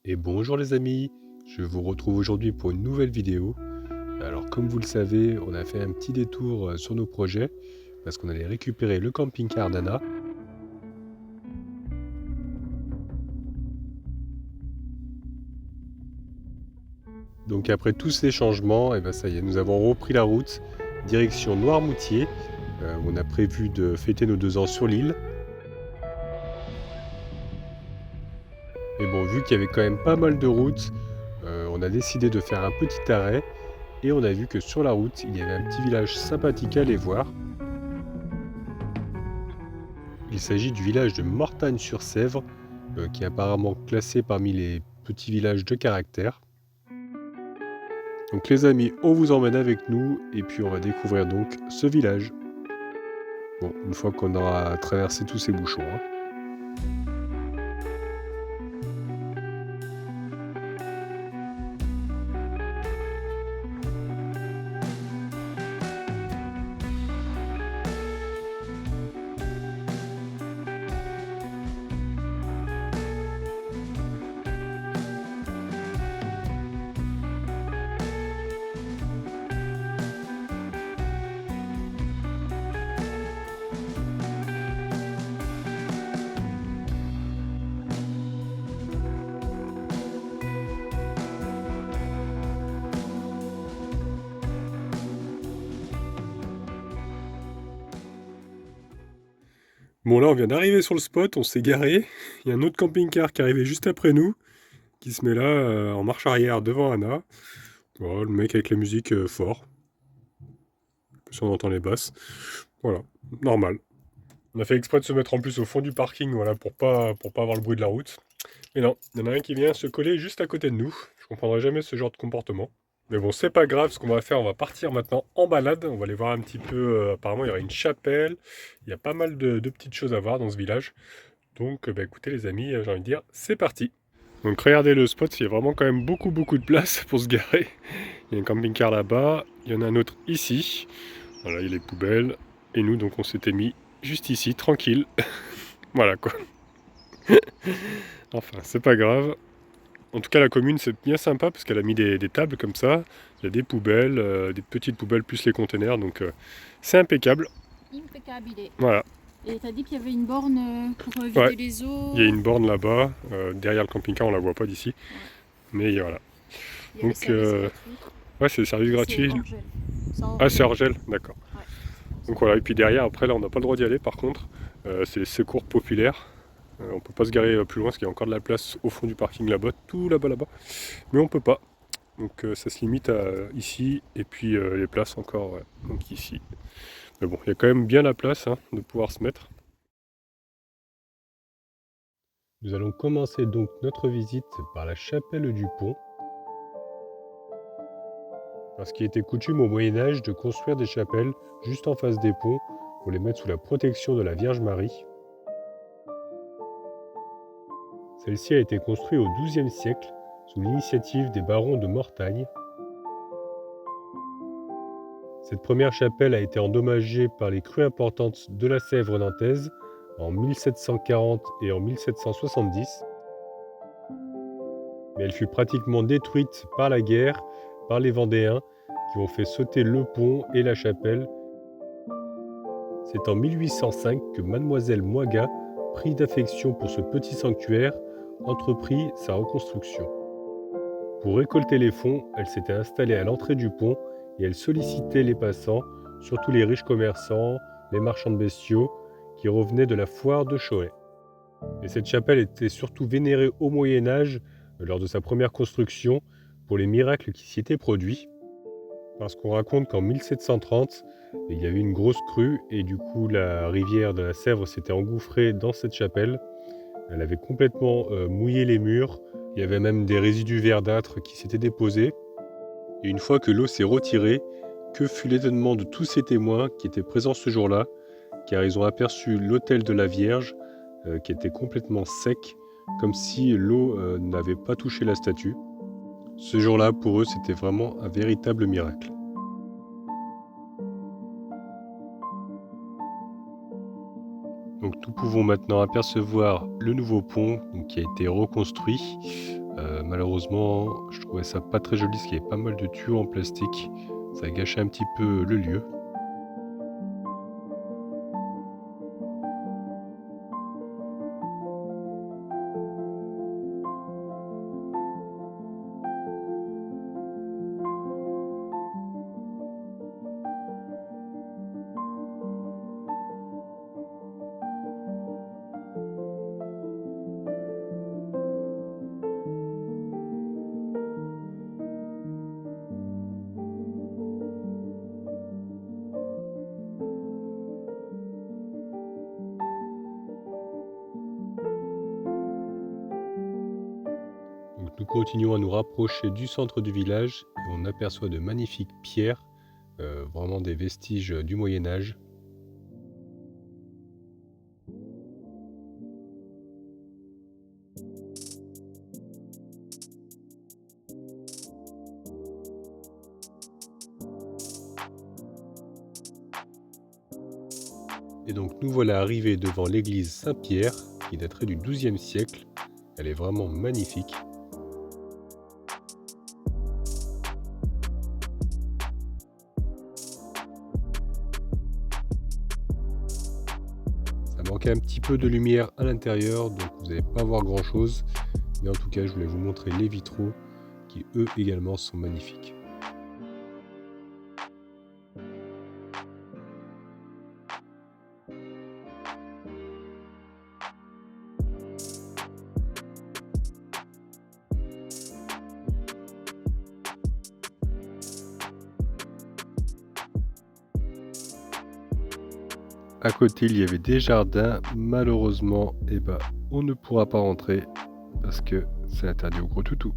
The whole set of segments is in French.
Et bonjour les amis, je vous retrouve aujourd'hui pour une nouvelle vidéo. Alors comme vous le savez, on a fait un petit détour sur nos projets parce qu'on allait récupérer le camping-car d'Anna. Donc après tous ces changements, et ben ça y est, nous avons repris la route direction Noirmoutier, où on a prévu de fêter nos 2 ans sur l'île. Mais bon, vu qu'il y avait quand même pas mal de routes, on a décidé de faire un petit arrêt et on a vu que sur la route, il y avait un petit village sympathique à aller voir. Il s'agit du village de Mortagne-sur-Sèvre, qui est apparemment classé parmi les petits villages de caractère. Donc les amis, on vous emmène avec nous et puis on va découvrir donc ce village. Bon, une fois qu'on aura traversé tous ces bouchons, hein. Bon là on vient d'arriver sur le spot, on s'est garé. Il y a un autre camping-car qui est arrivé juste après nous, qui se met là en marche arrière devant Anna. Voilà, le mec avec la musique fort. Si on entend les basses. Voilà, normal. On a fait exprès de se mettre en plus au fond du parking, voilà, pour pas avoir le bruit de la route. Mais non, il y en a un qui vient se coller juste à côté de nous. Je comprendrai jamais ce genre de comportement. Mais bon, c'est pas grave, ce qu'on va faire, on va partir maintenant en balade. On va aller voir un petit peu, apparemment il y aura une chapelle. Il y a pas mal de petites choses à voir dans ce village. Donc bah, écoutez les amis, j'ai envie de dire, c'est parti. Donc regardez le spot, il y a vraiment quand même beaucoup de place pour se garer. Il y a un camping-car là-bas, il y en a un autre ici. Voilà, il y a les poubelles. Et nous, donc on s'était mis juste ici, tranquille. Voilà quoi. Enfin, c'est pas grave. En tout cas, la commune, c'est bien sympa parce qu'elle a mis des tables comme ça. Il y a des poubelles, des petites poubelles plus les containers. Donc, c'est impeccable. Impeccable. Voilà. Et t'as dit qu'il y avait une borne pour Ouais, vider les eaux. il y a une borne là-bas. Derrière le camping-car, on la voit pas d'ici. Ouais. Mais voilà. Il y a les Donc, services gratuits. ouais, c'est le service C'est gratuit. hors gel. Ah, c'est hors gel, d'accord. Ouais. Donc voilà, et puis derrière, après, là, on n'a pas le droit d'y aller par contre. C'est les secours populaires. On peut pas se garer plus loin parce qu'il y a encore de la place au fond du parking là-bas, tout là-bas. Mais on peut pas. Donc ça se limite à ici et puis les places encore, ouais, donc ici. Mais bon, il y a quand même bien la place hein, de pouvoir se mettre. Nous allons commencer donc notre visite par la chapelle du pont. Parce qu'il était coutume au Moyen-Âge de construire des chapelles juste en face des ponts pour les mettre sous la protection de la Vierge Marie. Celle-ci a été construite au XIIe siècle sous l'initiative des barons de Mortagne. Cette première chapelle a été endommagée par les crues importantes de la Sèvre nantaise en 1740 et en 1770. Mais elle fut pratiquement détruite par la guerre, par les Vendéens, qui ont fait sauter le pont et la chapelle. C'est en 1805 que mademoiselle Moiga, pris d'affection pour ce petit sanctuaire, entreprit sa reconstruction. Pour récolter les fonds, elle s'était installée à l'entrée du pont et elle sollicitait les passants, surtout les riches commerçants, les marchands de bestiaux, qui revenaient de la foire de Cholet. Et cette chapelle était surtout vénérée au Moyen-Âge, lors de sa première construction, pour les miracles qui s'y étaient produits. Parce qu'on raconte qu'en 1730, il y avait une grosse crue et du coup la rivière de la Sèvre s'était engouffrée dans cette chapelle. Elle avait complètement mouillé les murs. Il y avait même des résidus verdâtres qui s'étaient déposés. Et une fois que l'eau s'est retirée, que fut l'étonnement de tous ces témoins qui étaient présents ce jour-là, car ils ont aperçu l'autel de la Vierge qui était complètement sec, comme si l'eau n'avait pas touché la statue. Ce jour-là, pour eux, c'était vraiment un véritable miracle. Donc nous pouvons maintenant apercevoir le nouveau pont qui a été reconstruit. Malheureusement, je trouvais ça pas très joli parce qu'il y avait pas mal de tuyaux en plastique. Ça a gâché un petit peu le lieu. Donc nous continuons à nous rapprocher du centre du village et on aperçoit de magnifiques pierres, vraiment des vestiges du Moyen Âge. Et donc nous voilà arrivés devant l'église Saint-Pierre qui daterait du XIIe siècle. Elle est vraiment magnifique. Ça manquait un petit peu de lumière à l'intérieur, donc vous n'allez pas voir grand chose. Mais en tout cas, je voulais vous montrer les vitraux qui eux également sont magnifiques. À côté, il y avait des jardins. Malheureusement, on ne pourra pas rentrer parce que c'est interdit aux gros toutous.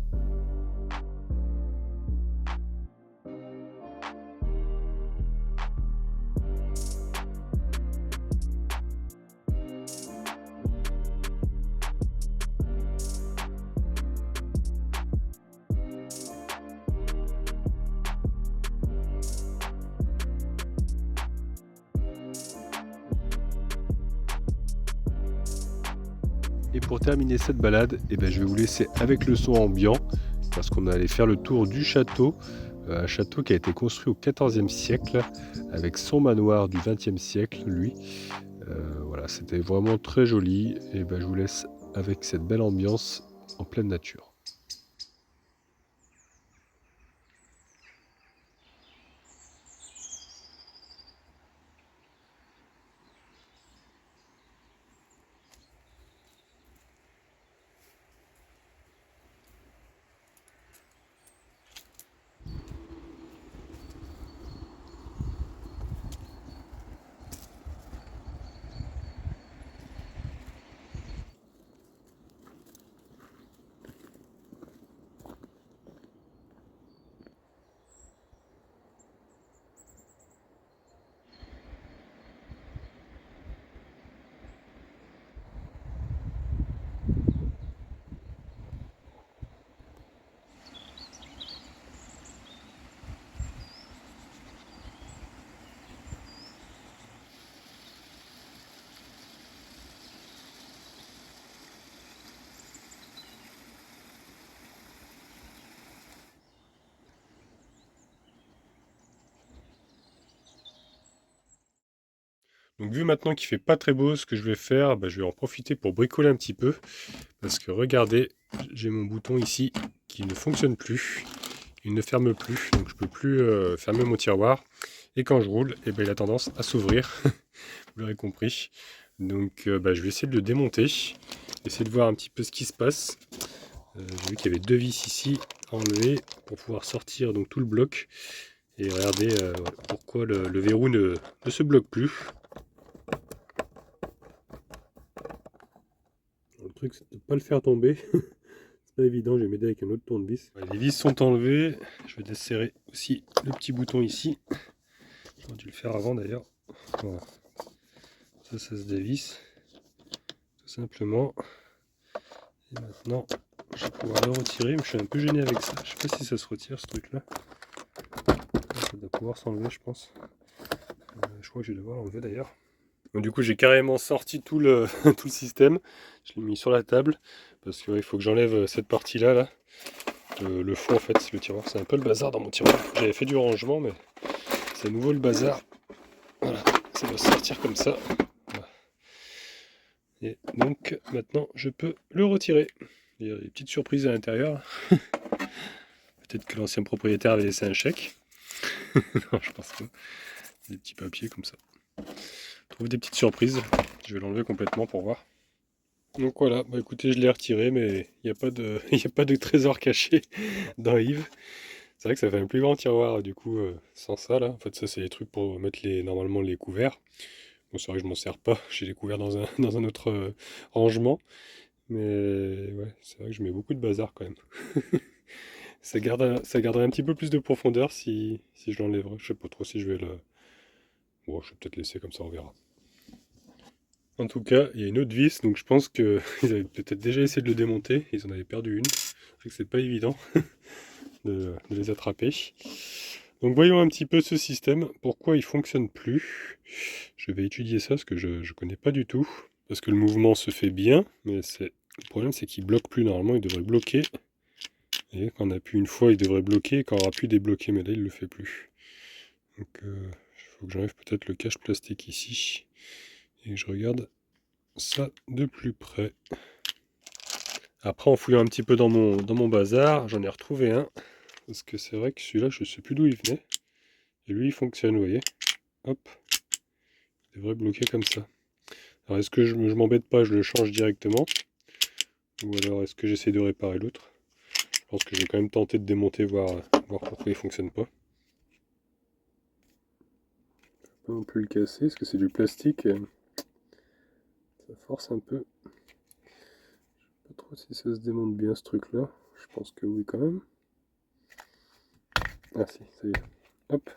Et pour terminer cette balade, je vais vous laisser avec le son ambiant parce qu'on allait faire le tour du château. Un château qui a été construit au XIVe siècle avec son manoir du XXe siècle, lui. Voilà, c'était vraiment très joli. Et je vous laisse avec cette belle ambiance en pleine nature. Donc vu maintenant qu'il fait pas très beau, ce que je vais faire, je vais en profiter pour bricoler un petit peu. Parce que regardez, j'ai mon bouton ici qui ne fonctionne plus. Il ne ferme plus, donc je peux plus fermer mon tiroir. Et quand je roule, il a tendance à s'ouvrir. Vous l'aurez compris. Donc je vais essayer de le démonter. Essayer de voir un petit peu ce qui se passe. J'ai vu qu'il y avait 2 vis ici à enlever pour pouvoir sortir donc tout le bloc. Et regardez pourquoi le verrou ne se bloque plus. Le truc, c'est de ne pas le faire tomber. C'est pas évident, je vais m'aider avec un autre tournevis. Les vis sont enlevées. Je vais desserrer aussi le petit bouton ici. J'aurais dû le faire avant d'ailleurs. Voilà. Ça se dévisse. Tout simplement. Et maintenant, je vais pouvoir le retirer. Mais je suis un peu gêné avec ça. Je sais pas si ça se retire ce truc là. Ça doit pouvoir s'enlever, je pense. Je crois que je vais devoir l'enlever d'ailleurs. Donc du coup j'ai carrément sorti tout le, tout le système, je l'ai mis sur la table, parce qu'il faut que j'enlève cette partie-là, là. Le fond en fait, le tiroir, c'est un peu le bazar dans mon tiroir. J'avais fait du rangement, mais c'est à nouveau le bazar. Voilà, ça va sortir comme ça. Voilà. Et donc maintenant je peux le retirer. Il y a des petites surprises à l'intérieur. Peut-être que l'ancien propriétaire avait laissé un chèque. Non, je pense pas. Des petits papiers comme ça. Je trouve des petites surprises. Je vais l'enlever complètement pour voir. Donc voilà, bah écoutez, je l'ai retiré, mais il n'y a pas de, il y a pas de trésor caché dans Yves. C'est vrai que ça fait un plus grand tiroir, du coup, sans ça là. En fait, ça, c'est les trucs pour mettre normalement les couverts. Bon, c'est vrai que je m'en sers pas, j'ai les couverts dans un, dans un autre rangement. Mais ouais, c'est vrai que je mets beaucoup de bazar quand même. Ça garderait un petit peu plus de profondeur si je l'enlèverais. Je sais pas trop si je vais le... Bon, je vais peut-être laisser comme ça, on verra. En tout cas, il y a une autre vis, donc je pense qu'ils avaient peut-être déjà essayé de le démonter. Ils en avaient perdu une. C'est vrai que c'est pas évident de les attraper. Donc voyons un petit peu ce système, pourquoi il fonctionne plus. Je vais étudier ça parce que je ne connais pas du tout. Parce que le mouvement se fait bien, mais le problème c'est qu'il bloque plus. Normalement il devrait bloquer. Et quand on appuie une fois il devrait bloquer, et quand on aura pu débloquer, mais là il le fait plus. Donc il faut que j'enlève peut-être le cache plastique ici. Et que je regarde ça de plus près. Après en fouillant un petit peu dans mon bazar, j'en ai retrouvé un. Parce que c'est vrai que celui-là je sais plus d'où il venait. Et lui il fonctionne, vous voyez. Hop. Il devrait bloquer comme ça. Alors est-ce que je m'embête pas, je le change directement? Ou alors est-ce que j'essaie de réparer l'autre? Je pense que je vais quand même tenter de démonter, voir pourquoi il fonctionne pas. Je peux pas non plus le casser, parce que c'est du plastique. Ça force un peu. Je sais pas trop si ça se démonte bien ce truc là. Je pense que oui quand même. Ah si, ça y est. Hop.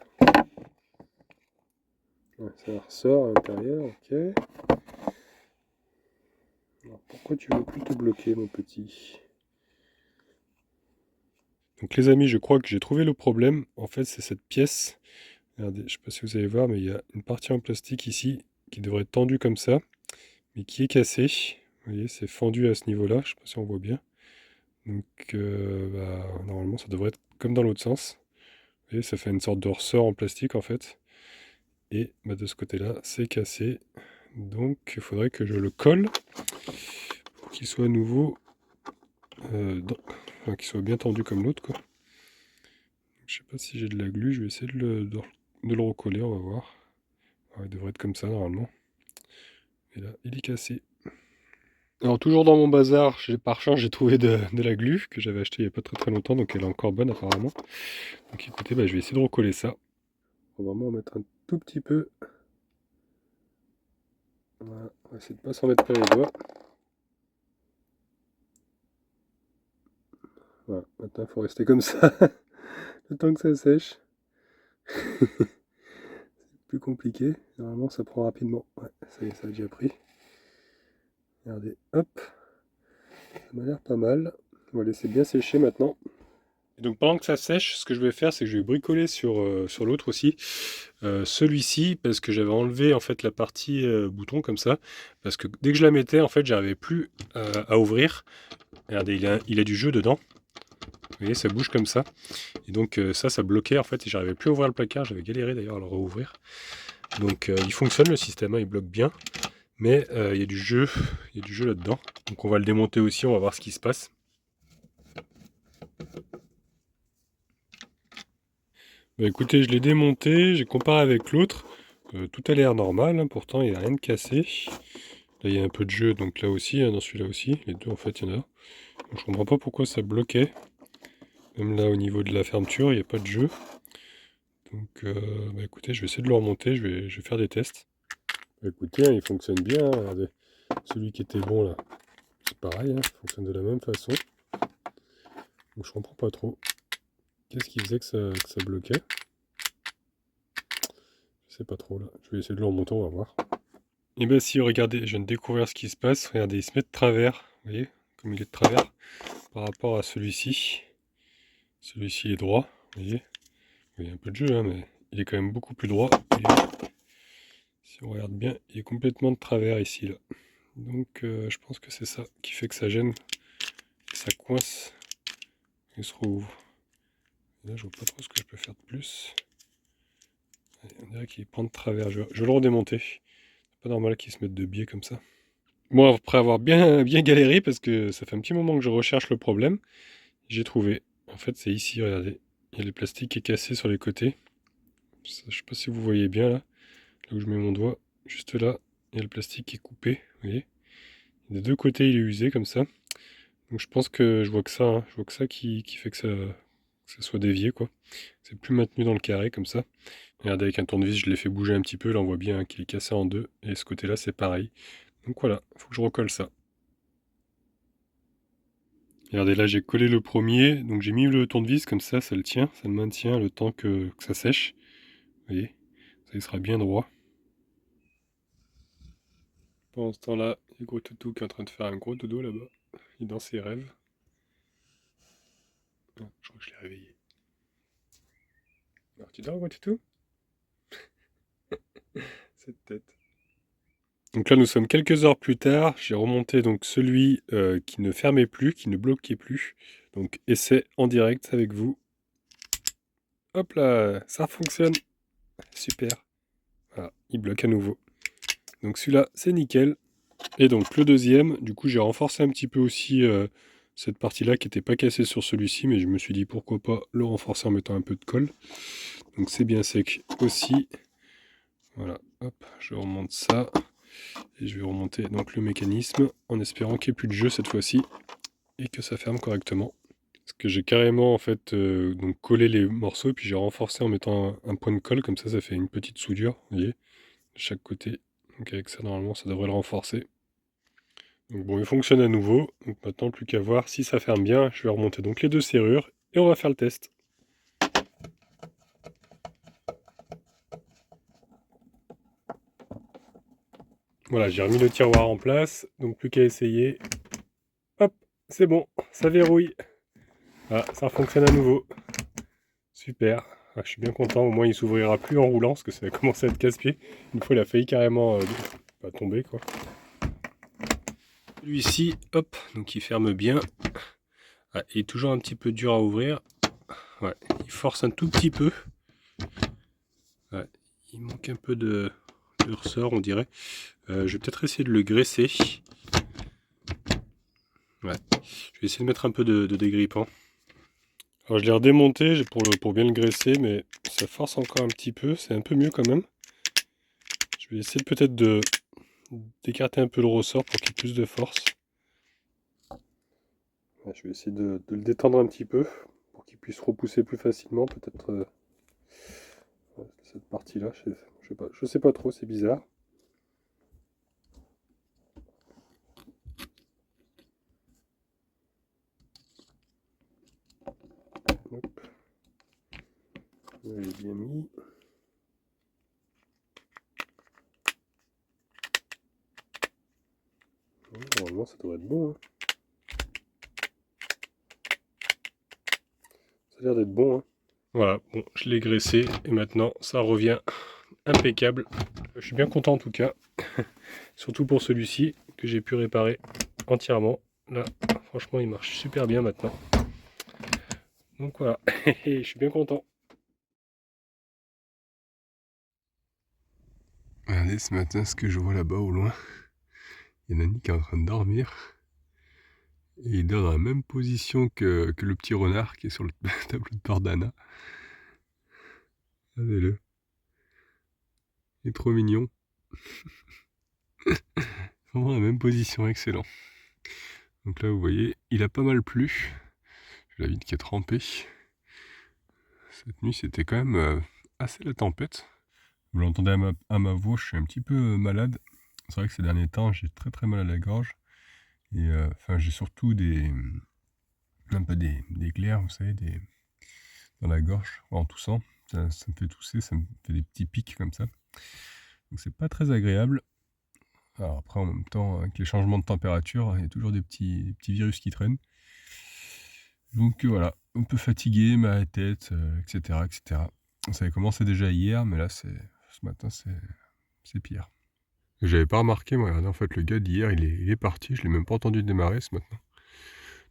Ouais, ça ressort à l'intérieur, ok. Alors pourquoi tu veux plus te bloquer mon petit? Donc les amis, je crois que j'ai trouvé le problème. En fait, c'est cette pièce. Regardez, je ne sais pas si vous allez voir, mais il y a une partie en plastique ici qui devrait être tendue comme ça, mais qui est cassée. Vous voyez, c'est fendu à ce niveau-là. Je ne sais pas si on voit bien. Donc normalement, ça devrait être comme dans l'autre sens. Vous voyez, ça fait une sorte de ressort en plastique en fait. Et de ce côté-là, c'est cassé. Donc il faudrait que je le colle pour qu'il soit à nouveau, enfin, qu'il soit bien tendu comme l'autre, quoi. Je sais pas si j'ai de la glu, je vais essayer de le recoller, on va voir. Alors, il devrait être comme ça normalement. Et là, il est cassé. Alors toujours dans mon bazar, par chance j'ai trouvé de la glu que j'avais acheté il n'y a pas très longtemps, donc elle est encore bonne apparemment. Donc écoutez, je vais essayer de recoller ça. On va vraiment en mettre un tout petit peu. Voilà, on va essayer de ne pas s'en mettre plein les doigts. Voilà, maintenant il faut rester comme ça, le temps que ça sèche. C'est plus compliqué, normalement ça prend rapidement. Ouais, ça y est, ça a déjà pris. Regardez, hop, ça m'a l'air pas mal. On va laisser bien sécher maintenant. Et donc pendant que ça sèche, ce que je vais faire, c'est que je vais bricoler sur l'autre aussi. Celui-ci, parce que j'avais enlevé en fait la partie bouton comme ça, parce que dès que je la mettais, en fait, j'arrivais plus à ouvrir. Regardez, il a du jeu dedans. Vous voyez, ça bouge comme ça. Et donc ça bloquait en fait, et j'arrivais plus à ouvrir le placard. J'avais galéré d'ailleurs à le rouvrir. Donc il fonctionne le système, hein, il bloque bien. Mais il y a du jeu là-dedans. Donc on va le démonter aussi, on va voir ce qui se passe. Écoutez, je l'ai démonté, j'ai comparé avec l'autre. Tout a l'air normal, hein, pourtant il n'y a rien de cassé. Là il y a un peu de jeu, donc là aussi, hein, dans celui-là aussi. Les deux en fait il y en a. Donc, je comprends pas pourquoi ça bloquait. Même là au niveau de la fermeture, il n'y a pas de jeu. Donc écoutez, je vais essayer de le remonter, je vais faire des tests. Écoutez, hein, il fonctionne bien, hein, regardez. Celui qui était bon là, c'est pareil, hein, il fonctionne de la même façon. Donc je comprends pas trop. Qu'est-ce qui faisait que ça bloquait? Je sais pas trop là. Je vais essayer de le remonter, on va voir. Et bien si, regardez, je viens de découvrir ce qui se passe. Regardez, il se met de travers. Vous voyez, comme il est de travers par rapport à celui-ci. Celui-ci est droit, vous voyez. Il y a un peu de jeu, hein, mais il est quand même beaucoup plus droit. Si on regarde bien, il est complètement de travers ici, là. Donc je pense que c'est ça qui fait que ça gêne, ça coince et se rouvre. Là, je vois pas trop ce que je peux faire de plus. On dirait qu'il prend de travers. Je vais le redémonter. C'est pas normal qu'il se mette de biais comme ça. Bon, après avoir bien galéré, parce que ça fait un petit moment que je recherche le problème, j'ai trouvé. En fait, c'est ici, regardez. Il y a le plastique qui est cassé sur les côtés. Ça, je sais pas si vous voyez bien là où je mets mon doigt. Juste là, il y a le plastique qui est coupé. Vous voyez? Des deux côtés, il est usé comme ça. Donc je pense que je vois que ça, hein. Je vois que ça qui fait que ça soit dévié, quoi. C'est plus maintenu dans le carré comme ça. Regardez, avec un tournevis, je l'ai fait bouger un petit peu. Là, on voit bien qu'il est cassé en deux. Et ce côté-là, c'est pareil. Donc voilà, il faut que je recolle ça. Regardez, là, j'ai collé le premier. Donc j'ai mis le tournevis comme ça le tient. Ça le maintient le temps que ça sèche. Vous voyez? Ça, il sera bien droit. Pendant ce temps-là, il y a Gros Toutou qui est en train de faire un gros dodo là-bas. Il est dans ses rêves. Ah, je crois que je l'ai réveillé. Alors, tu dors, Gros Toutou? Cette tête. Donc là, nous sommes quelques heures plus tard. J'ai remonté donc celui qui ne fermait plus, qui ne bloquait plus. Donc essai en direct avec vous. Hop là, ça fonctionne. Super. Voilà, il bloque à nouveau. Donc celui-là, c'est nickel. Et donc le deuxième, du coup, j'ai renforcé un petit peu aussi cette partie-là qui n'était pas cassée sur celui-ci, mais je me suis dit pourquoi pas le renforcer en mettant un peu de colle. Donc c'est bien sec aussi. Voilà, hop, je remonte ça. Et je vais remonter donc le mécanisme en espérant qu'il n'y ait plus de jeu cette fois-ci et que ça ferme correctement. Parce que j'ai carrément en fait donc collé les morceaux et puis j'ai renforcé en mettant un point de colle, comme ça fait une petite soudure, vous voyez, de chaque côté. Donc avec ça normalement ça devrait le renforcer. Donc bon, il fonctionne à nouveau, donc maintenant plus qu'à voir si ça ferme bien. Je vais remonter donc les deux serrures et on va faire le test. Voilà, j'ai remis le tiroir en place, donc plus qu'à essayer. Hop, c'est bon, ça verrouille. Ah, ça fonctionne à nouveau. Super. Ah, je suis bien content, au moins il s'ouvrira plus en roulant, parce que ça a commencé à être casse-pied. Une fois il a failli carrément tomber, quoi. Celui-ci, hop, donc il ferme bien. Ah, il est toujours un petit peu dur à ouvrir. Ouais, il force un tout petit peu. Ouais, il manque un peu de ressort, on dirait. Je vais peut-être essayer de le graisser. Ouais, je vais essayer de mettre un peu de dégrippant. Alors je l'ai redémonté pour bien le graisser, mais ça force encore un petit peu. C'est un peu mieux quand même. Je vais essayer peut-être d'écarter un peu le ressort pour qu'il y ait plus de force. Ouais, je vais essayer de le détendre un petit peu pour qu'il puisse repousser plus facilement. Peut-être cette partie-là, je sais pas trop, c'est bizarre. Hop. Je l'ai bien mis. Normalement, ça devrait être bon. Hein. Ça a l'air d'être bon. Hein. Voilà, bon, je l'ai graissé et maintenant ça revient impeccable. Je suis bien content en tout cas. Surtout pour celui-ci que j'ai pu réparer entièrement. Là, franchement, il marche super bien maintenant. Donc voilà, je suis bien content. Regardez ce matin ce que je vois là-bas au loin. Il y a Nani qui est en train de dormir. Et il dort dans la même position que le petit renard qui est sur le tableau de bord d'Anna. Regardez-le. Il est trop mignon. Vraiment la même position, excellent. Donc là, vous voyez, il a pas mal plu. J'ai la vitre qui est trempée. Cette nuit, c'était quand même assez la tempête. Vous l'entendez à ma voix, je suis un petit peu malade. C'est vrai que ces derniers temps, j'ai très très mal à la gorge. Et j'ai surtout un peu des glaires, vous savez, dans la gorge, en toussant. Ça me fait tousser, ça me fait des petits pics comme ça. Donc c'est pas très agréable. Alors après, en même temps, avec les changements de température, il y a toujours des petits virus qui traînent. Donc voilà, un peu fatigué, mal à la tête, etc., etc. Ça avait commencé déjà hier, mais là, ce matin, c'est c'est pire. J'avais pas remarqué, moi, regardez, en fait, le gars d'hier, il est parti, je l'ai même pas entendu démarrer ce matin.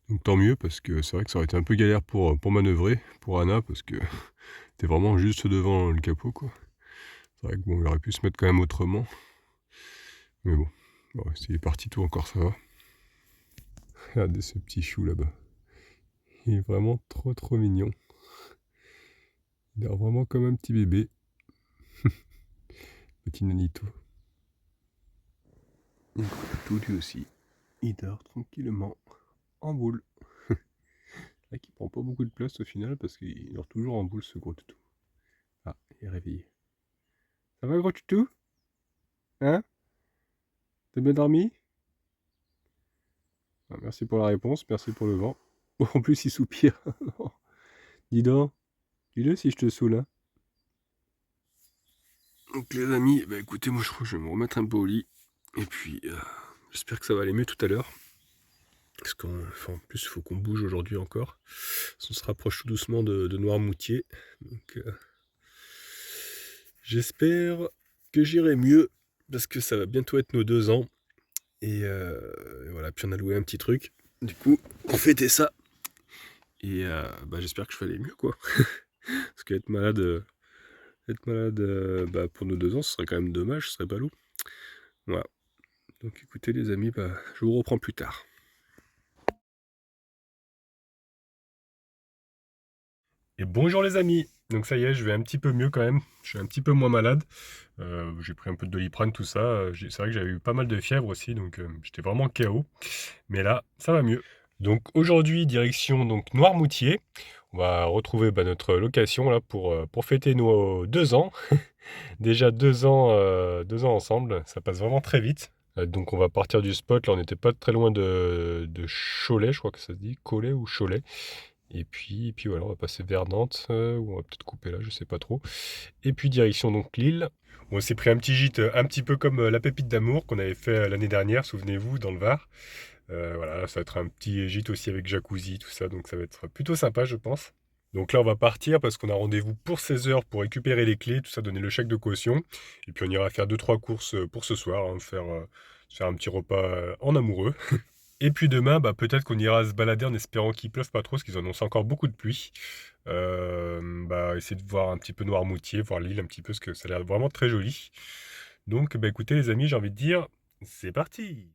Donc tant mieux, parce que c'est vrai que ça aurait été un peu galère pour manœuvrer, pour Anna, parce que t'es vraiment juste devant le capot, quoi. C'est vrai que bon, il aurait pu se mettre quand même autrement. Mais bon, s'il est parti tout encore, ça va. Regardez ce petit chou là-bas. Il est vraiment trop mignon. Il a l'air vraiment comme un petit bébé. Petit nanito. Il tout lui aussi. Il dort tranquillement en boule. Là, qui prend pas beaucoup de place au final parce qu'il dort toujours en boule ce gros toutou. Ah, il est réveillé. Ça va gros toutou? Hein? T'as bien dormi? Ah, merci pour la réponse, merci pour le vent. Oh, en plus il soupire. Dis donc, dis-le si je te saoule. Hein. Donc les amis, bah écoutez, moi je crois que je vais me remettre un peu au lit. Et puis j'espère que ça va aller mieux tout à l'heure. Parce qu'en plus il faut qu'on bouge aujourd'hui encore. On se rapproche tout doucement de Noirmoutier. Donc j'espère que j'irai mieux. Parce que ça va bientôt être nos 2 ans. Et voilà, puis on a loué un petit truc. Du coup, on fêtait ça. Et j'espère que je vais aller mieux, quoi. Parce qu'être malade, pour nos 2 ans, ce serait quand même dommage, ce serait ballot. Voilà. Donc écoutez les amis, je vous reprends plus tard. Et bonjour les amis. Donc ça y est, je vais un petit peu mieux quand même. Je suis un petit peu moins malade. J'ai pris un peu de Doliprane, tout ça. C'est vrai que j'avais eu pas mal de fièvre aussi, donc j'étais vraiment KO. Mais là, ça va mieux. Donc aujourd'hui, direction donc Noirmoutier. On va retrouver notre location là pour fêter nos 2 ans. Déjà 2 ans ensemble, ça passe vraiment très vite. Donc on va partir du spot, là on n'était pas très loin de Cholet, je crois que ça se dit, Cholet ou Cholet. Et puis voilà, on va passer vers Nantes, ou on va peut-être couper là, je sais pas trop. Et puis direction donc Lille. On s'est pris un petit gîte, un petit peu comme la pépite d'amour qu'on avait fait l'année dernière, souvenez-vous, dans le Var. Voilà, ça va être un petit gîte aussi avec jacuzzi, tout ça, donc ça va être plutôt sympa, je pense. Donc là, on va partir parce qu'on a rendez-vous pour 16h pour récupérer les clés, tout ça, donner le chèque de caution. Et puis on ira faire 2-3 courses pour ce soir, hein, faire un petit repas en amoureux. Et puis demain, peut-être qu'on ira se balader en espérant qu'il pleuve pas trop, parce qu'ils annoncent encore beaucoup de pluie. Essayer de voir un petit peu Noirmoutier, voir l'île un petit peu, parce que ça a l'air vraiment très joli. Donc écoutez les amis, j'ai envie de dire, c'est parti!